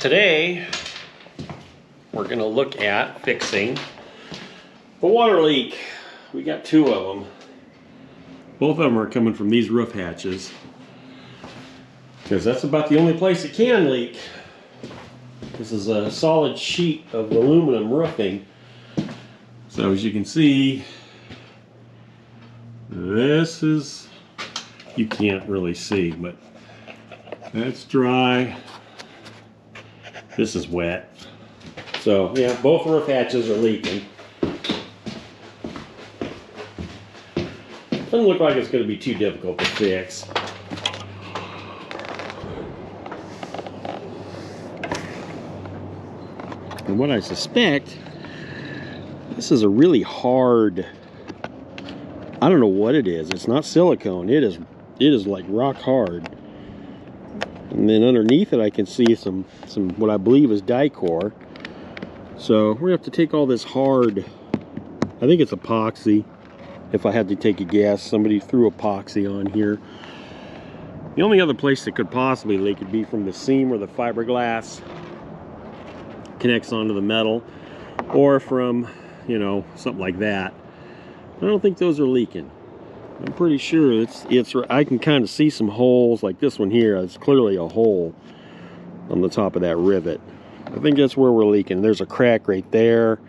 Today, we're going to look at fixing the water leak. We got two of them. Both of them are coming from these roof hatches, because that's about the only place it can leak. This is a solid sheet of aluminum roofing. So as you can see, this is, you can't really see, but that's dry. This is wet. So yeah, both roof hatches are leaking. Doesn't look like it's going to be too difficult to fix. And what I suspect, this is a really hard, I don't know what it is. It's not silicone. It is like rock hard. And then underneath it I can see some what I believe is Dicor. So we're gonna have to take all this hard, I think it's epoxy. If I had to take a guess, somebody threw epoxy on here. The only other place that could possibly leak would be from the seam where the fiberglass connects onto the metal, or from, you know, something like that. I don't think those are leaking. I'm pretty sure it's I can kind of see some holes like this one here. It's clearly a hole on the top of that rivet. I think that's where we're leaking. There's a crack right there.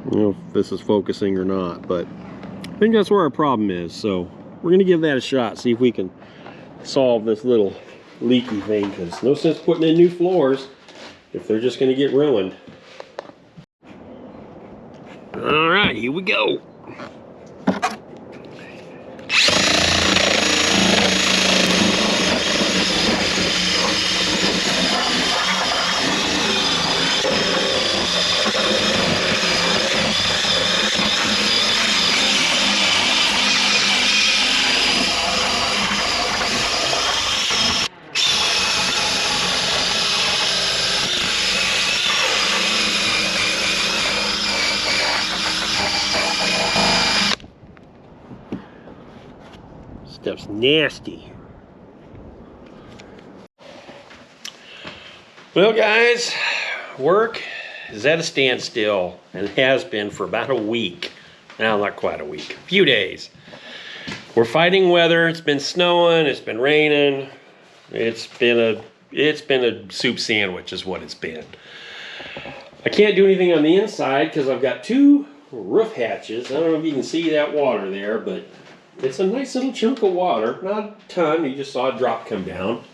I don't know if this is focusing or not, but I think that's where our problem is. So we're gonna give that a shot, see if we can solve this little leaky thing, because no sense putting in new floors if they're just gonna get ruined. All right, here we go. Stuff's nasty. Well, guys, work is at a standstill and has been for about a week. Now, not quite a week, a few days. We're fighting weather. It's been snowing, it's been raining. It's been a soup sandwich is what it's been. I can't do anything on the inside because I've got two roof hatches. I don't know if you can see that water there, but it's a nice little chunk of water, not a ton. You just saw a drop come down.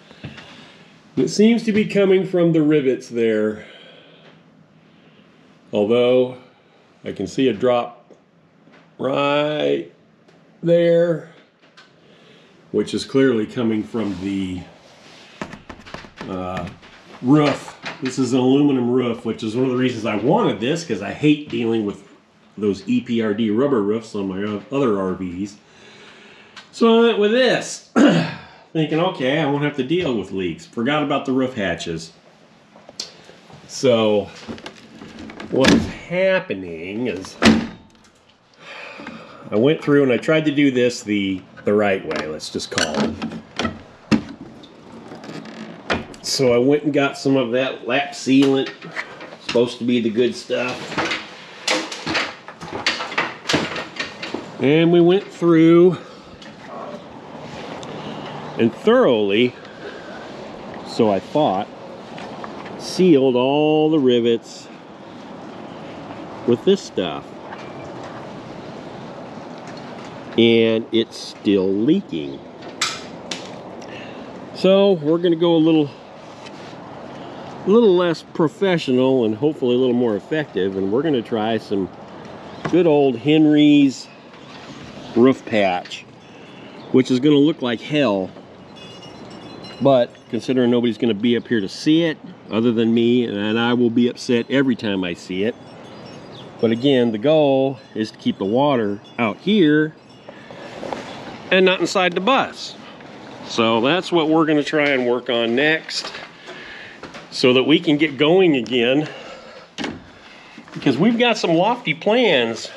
It seems to be coming from the rivets there. Although I can see a drop right there, which is clearly coming from the roof. This is an aluminum roof, which is one of the reasons I wanted this, because I hate dealing with those EPRD rubber roofs on my other RVs. So I went with this, thinking, okay, I won't have to deal with leaks. Forgot about the roof hatches. So what's happening is I went through and I tried to do this the right way, let's just call it. So I went and got some of that lap sealant, supposed to be the good stuff. And we went through and thoroughly, so I thought, sealed all the rivets with this stuff. And it's still leaking. So we're gonna go a little less professional and hopefully a little more effective, and we're gonna try some good old Henry's roof patch, which is gonna look like hell. But considering nobody's going to be up here to see it other than me, and I will be upset every time I see it. But again, the goal is to keep the water out here and not inside the bus. So that's what we're going to try and work on next, so that we can get going again, because we've got some lofty plans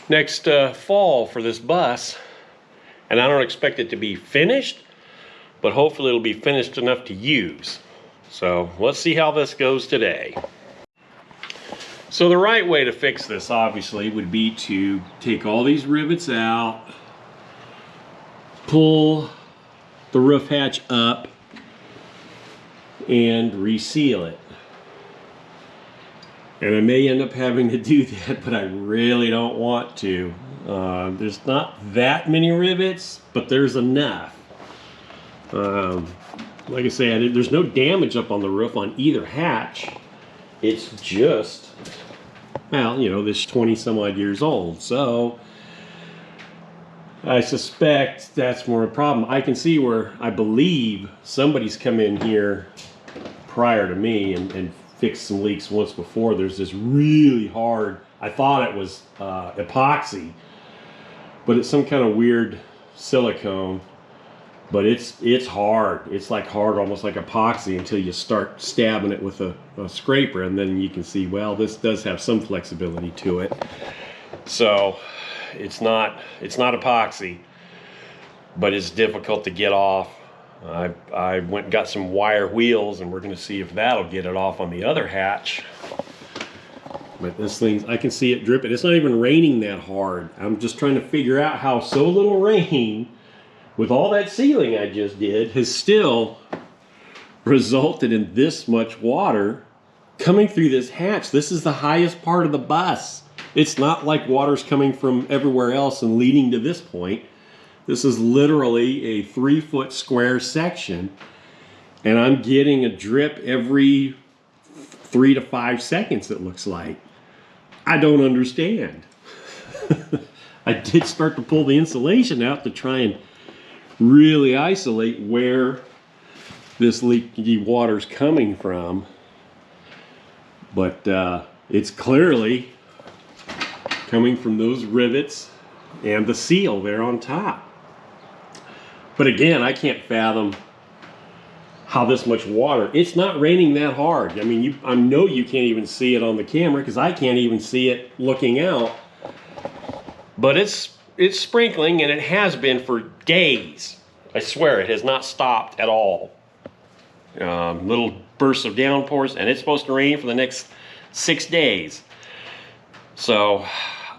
next fall for this bus, and I don't expect it to be finished, but hopefully it'll be finished enough to use. So let's see how this goes today. So the right way to fix this, obviously, would be to take all these rivets out, pull the roof hatch up, and reseal it. And I may end up having to do that, but I really don't want to. There's not that many rivets, but there's enough. Like I say, there's no damage up on the roof on either hatch. It's just, well, you know, this 20 some odd years old. So I suspect that's more a problem. I can see where I believe somebody's come in here prior to me and fixed some leaks once before. There's this really hard, I thought it was epoxy, but it's some kind of weird silicone. But it's hard. It's like hard, almost like epoxy, until you start stabbing it with a scraper, and then you can see, well, this does have some flexibility to it. So it's not epoxy, but it's difficult to get off. I went and got some wire wheels, and we're going to see if that'll get it off on the other hatch. But this thing, I can see it dripping. It's not even raining that hard. I'm just trying to figure out how so little rain, with all that sealing I just did, has still resulted in this much water coming through this hatch. This is the highest part of the bus. It's not like water's coming from everywhere else and leading to this point. This is literally a 3-foot square section, and I'm getting a drip every 3 to 5 seconds, it looks like. I don't understand. I did start to pull the insulation out to try and really isolate where this leaky water's coming from, but it's clearly coming from those rivets and the seal there on top. But again, I can't fathom how this much water. It's not raining that hard. I mean, I know you can't even see it on the camera because I can't even see it looking out. But it's sprinkling, and it has been for days. I swear, it has not stopped at all. Little bursts of downpours, and it's supposed to rain for the next 6 days. So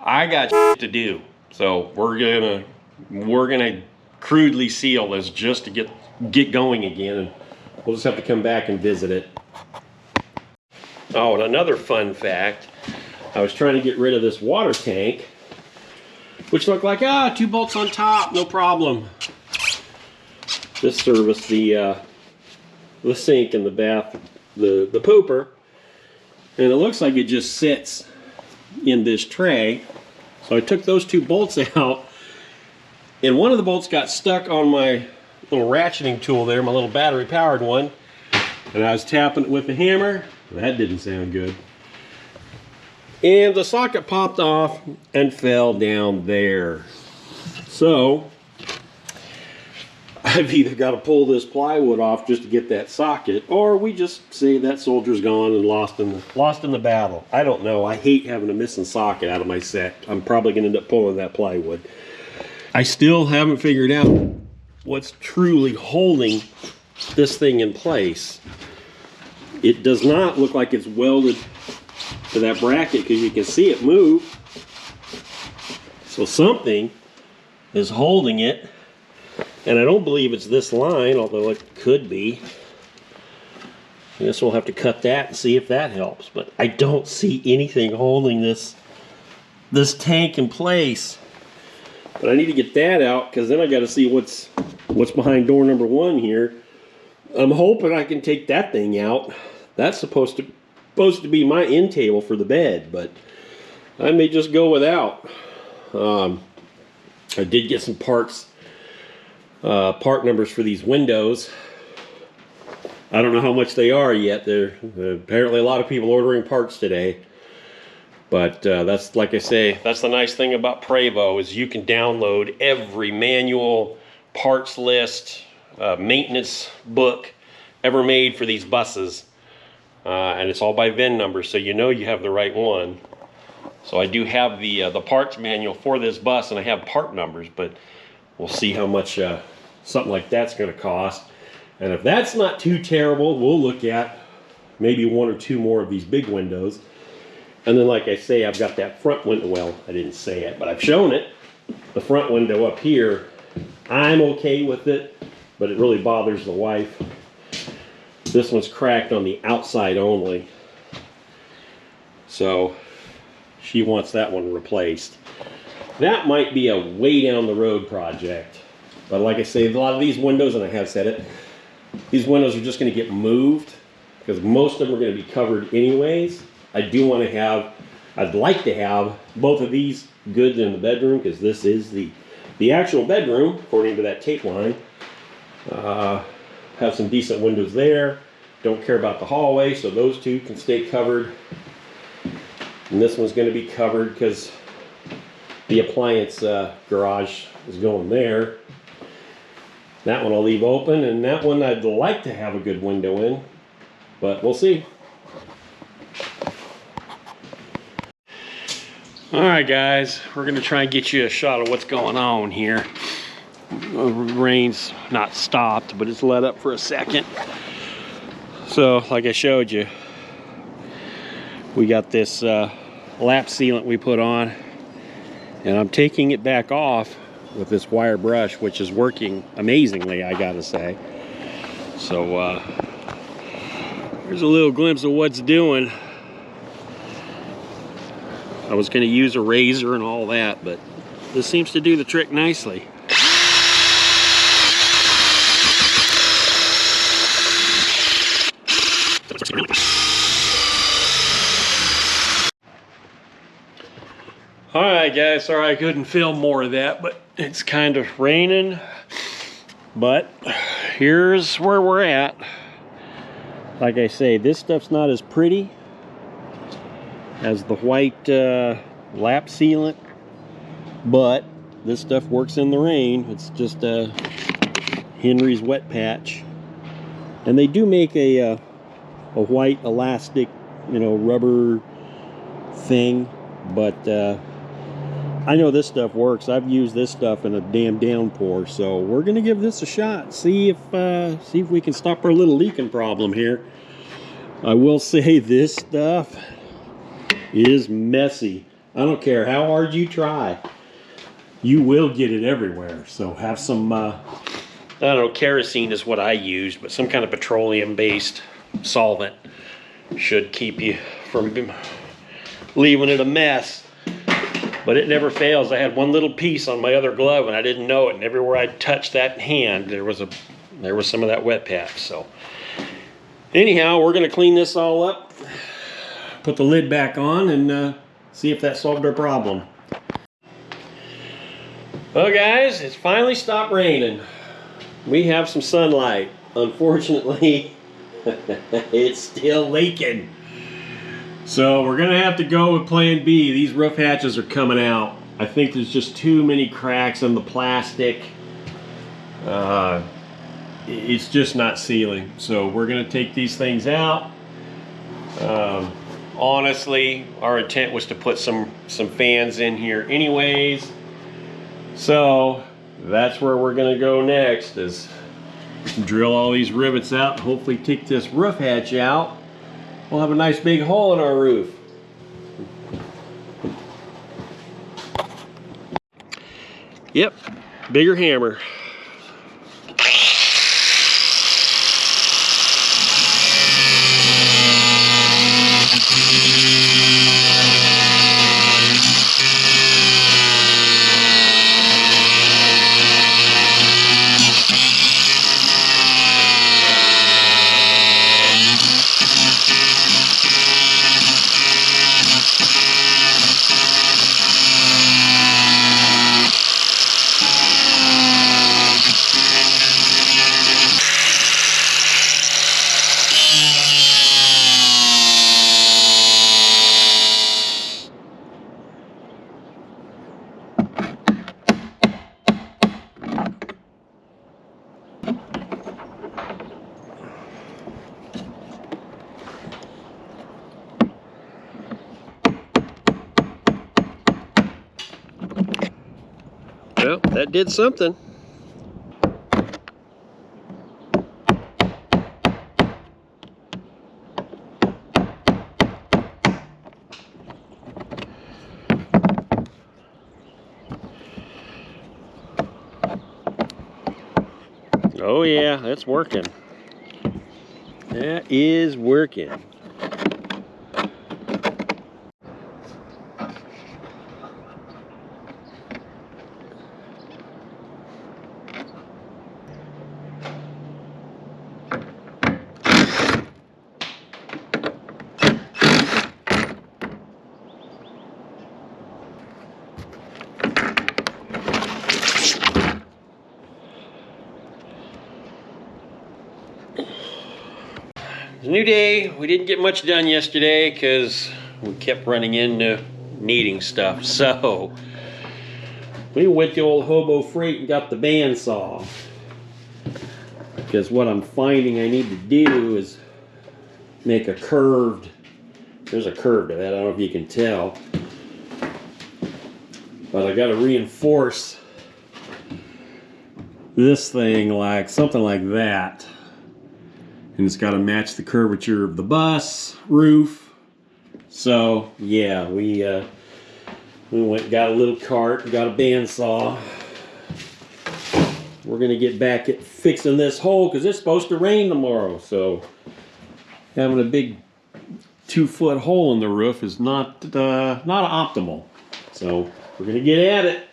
I got shit to do. So we're gonna crudely seal this just to get going again, and we'll just have to come back and visit it. Oh, and another fun fact, I was trying to get rid of this water tank, which looked like, 2 bolts on top, no problem. This serviced the sink and the bath, the pooper, and it looks like it just sits in this tray. So I took those 2 bolts out, and one of the bolts got stuck on my little ratcheting tool there, my little battery powered one, and I was tapping it with the hammer. That didn't sound good. And the socket popped off and fell down there. So I've either got to pull this plywood off just to get that socket, or we just say that soldier's gone and lost in the battle. I don't know. I hate having a missing socket out of my set. I'm probably going to end up pulling that plywood. I still haven't figured out what's truly holding this thing in place. It does not look like it's welded to that bracket because you can see it move. So something is holding it, and I don't believe it's this line, although it could be. I guess we'll have to cut that and see if that helps, but I don't see anything holding this tank in place. But I need to get that out, because then I got to see what's behind door number 1 here. I'm hoping I can take that thing out. That's supposed to be my end table for the bed, but I may just go without. I did get some part numbers for these windows. I don't know how much they are yet. There apparently a lot of people ordering parts today. But that's, like I say, that's the nice thing about Prevo, is you can download every manual, parts list, maintenance book ever made for these buses. And it's all by VIN number, so you know you have the right one. So I do have the parts manual for this bus, and I have part numbers, but we'll see how much something like that's going to cost. And if that's not too terrible, we'll look at maybe one or two more of these big windows. And then, like I say, I've got that front window. Well, I didn't say it, but I've shown it. The front window up here, I'm okay with it, but it really bothers the wife. This one's cracked on the outside only, so she wants that one replaced. That might be a way down the road project, but like I say, a lot of these windows, and I have said it, these windows are just going to get moved because most of them are going to be covered anyways. I do want to have, I'd like to have both of these goods in the bedroom, because this is the actual bedroom according to that tape line. Have some decent windows there. Don't care about the hallway, so those two can stay covered. And this one's going to be covered because the appliance garage is going there. That one I'll leave open, and that one I'd like to have a good window in, but we'll see. Alright guys, we're going to try and get you a shot of what's going on here. Rain's not stopped, but it's let up for a second. So, like I showed you, we got this lap sealant we put on, and I'm taking it back off with this wire brush, which is working amazingly, I gotta say. So, here's a little glimpse of what's doing. I was going to use a razor and all that, but this seems to do the trick nicely. Alright guys, sorry I couldn't film more of that, but it's kind of raining. But here's where we're at. Like I say, this stuff's not as pretty as the white lap sealant, but this stuff works in the rain. It's just Henry's wet patch, and they do make a white elastic, you know, rubber thing, but I know this stuff works. I've used this stuff in a damn downpour, so we're gonna give this a shot. See if we can stop our little leaking problem here. I will say this stuff is messy. I don't care how hard you try, you will get it everywhere. So have some I don't know, kerosene is what I used, but some kind of petroleum based solvent should keep you from leaving it a mess. But it never fails. I had one little piece on my other glove and I didn't know it, and everywhere I touched that hand there was some of that wet patch. So anyhow, we're gonna clean this all up, put the lid back on, and see if that solved our problem. Well guys, it's finally stopped raining. We have some sunlight. Unfortunately, it's still leaking. So we're gonna have to go with plan B. These roof hatches are coming out. I think there's just too many cracks in the plastic. It's just not sealing. So we're gonna take these things out. Honestly, our intent was to put some fans in here anyways. So that's where we're gonna go next, is drill all these rivets out and hopefully take this roof hatch out. We'll have a nice big hole in our roof. Yep, bigger hammer. Well, that did something. Oh yeah, that's working. That is working. It's a new day. We didn't get much done yesterday because we kept running into needing stuff. So we went to old Hobo Freight and got the bandsaw. Because what I'm finding I need to do is make a curved, there's a curve to that, I don't know if you can tell. But I got to reinforce this thing like something like that. And it's got to match the curvature of the bus roof. So yeah, we went and got a little cart and got a bandsaw. We're gonna get back at fixing this hole because it's supposed to rain tomorrow. So having a big 2-foot hole in the roof is not optimal. So we're gonna get at it.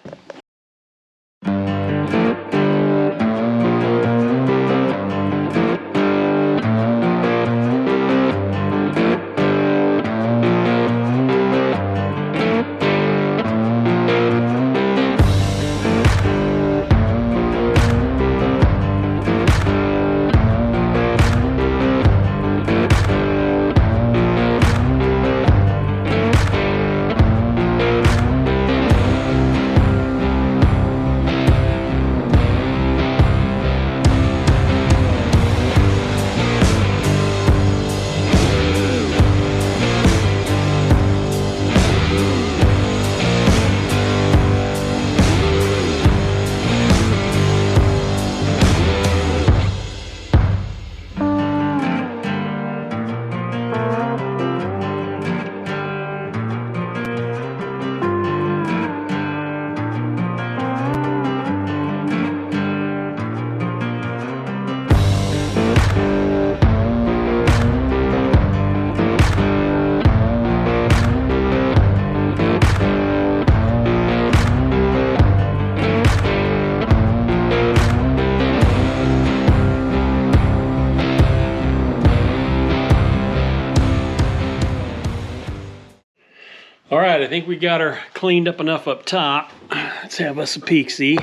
All right, I think we got her cleaned up enough up top. Let's have us a peek-see.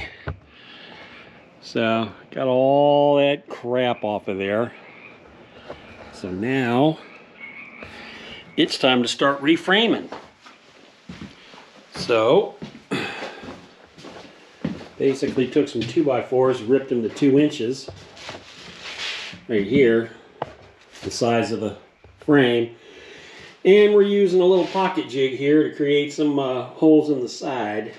So, got all that crap off of there. So now, it's time to start reframing. So, basically took some 2x4s, ripped them to 2 inches. Right here, the size of the frame. And we're using a little pocket jig here to create some holes in the side.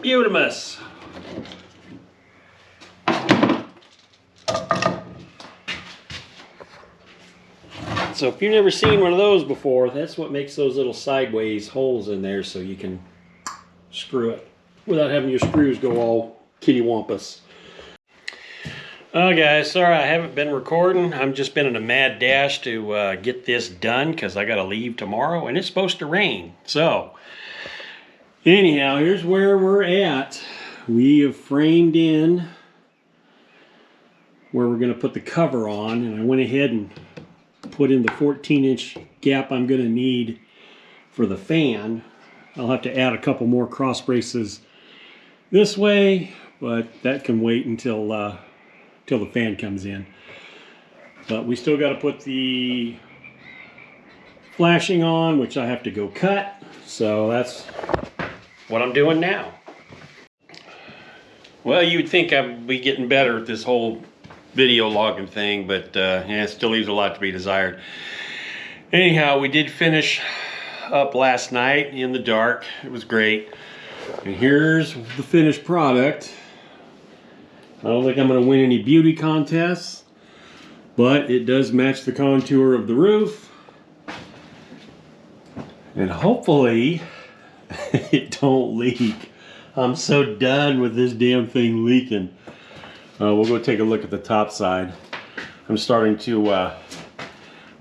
Beautimus. So if you've never seen one of those before, that's what makes those little sideways holes in there so you can screw it without having your screws go all kittywampus. Oh guys, sorry I haven't been recording. I've just been in a mad dash to get this done because I got to leave tomorrow and it's supposed to rain. So anyhow, here's where we're at. We have framed in where we're going to put the cover on, and I went ahead and put in the 14-inch gap I'm going to need for the fan. I'll have to add a couple more cross braces this way, but that can wait until the fan comes in. But we still got to put the flashing on, which I have to go cut. So that's what I'm doing now. Well, you'd think I'd be getting better at this whole video logging thing, but yeah, it still leaves a lot to be desired. Anyhow, we did finish up last night in the dark. It was great. And here's the finished product. I don't think I'm going to win any beauty contests, but it does match the contour of the roof. And hopefully it don't leak. I'm so done with this damn thing leaking. We'll go take a look at the top side. I'm starting to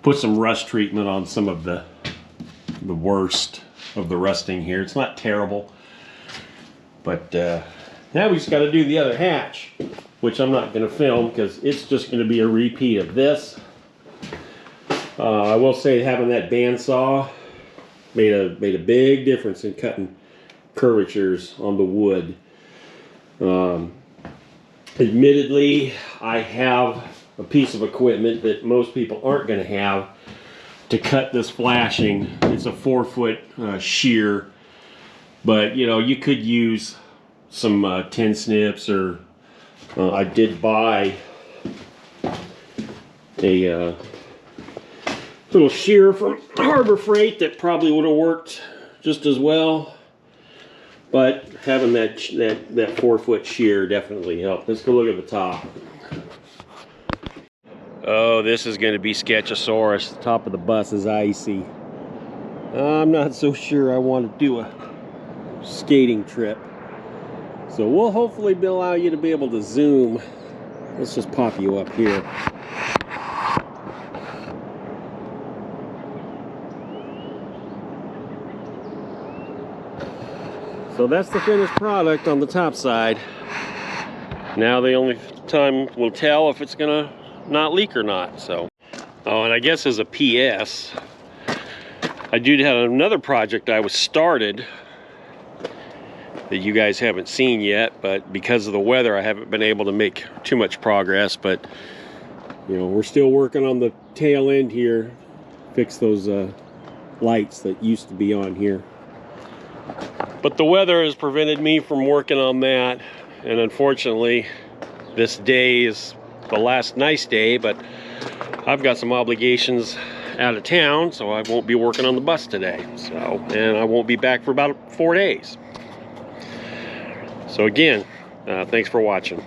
put some rust treatment on some of the worst of the rusting here. It's not terrible, but now we just got to do the other hatch, which I'm not going to film because it's just going to be a repeat of this. I will say having that bandsaw made a big difference in cutting curvatures on the wood. Admittedly, I have a piece of equipment that most people aren't going to have to cut this flashing. It's a 4-foot shear, but you know, you could use some 10 snips, or I did buy a little shear from Harbor Freight that probably would have worked just as well, but having that 4-foot shear definitely helped. Let's go look at the top. Oh, this is going to be Sketchosaurus. The top of the bus is icy. I'm not so sure I want to do a skating trip, so we'll hopefully allow you to be able to zoom. Let's just pop you up here. So that's the finished product on the top side. Now the only time we'll tell if it's gonna not leak or not. So, oh, and I guess as a PS, I do have another project I was started that you guys haven't seen yet, but because of the weather I haven't been able to make too much progress. But you know, we're still working on the tail end here, fix those lights that used to be on here. But the weather has prevented me from working on that, and unfortunately this day is the last nice day, but I've got some obligations out of town, so I won't be working on the bus today. So, and I won't be back for about 4 days. So again, thanks for watching.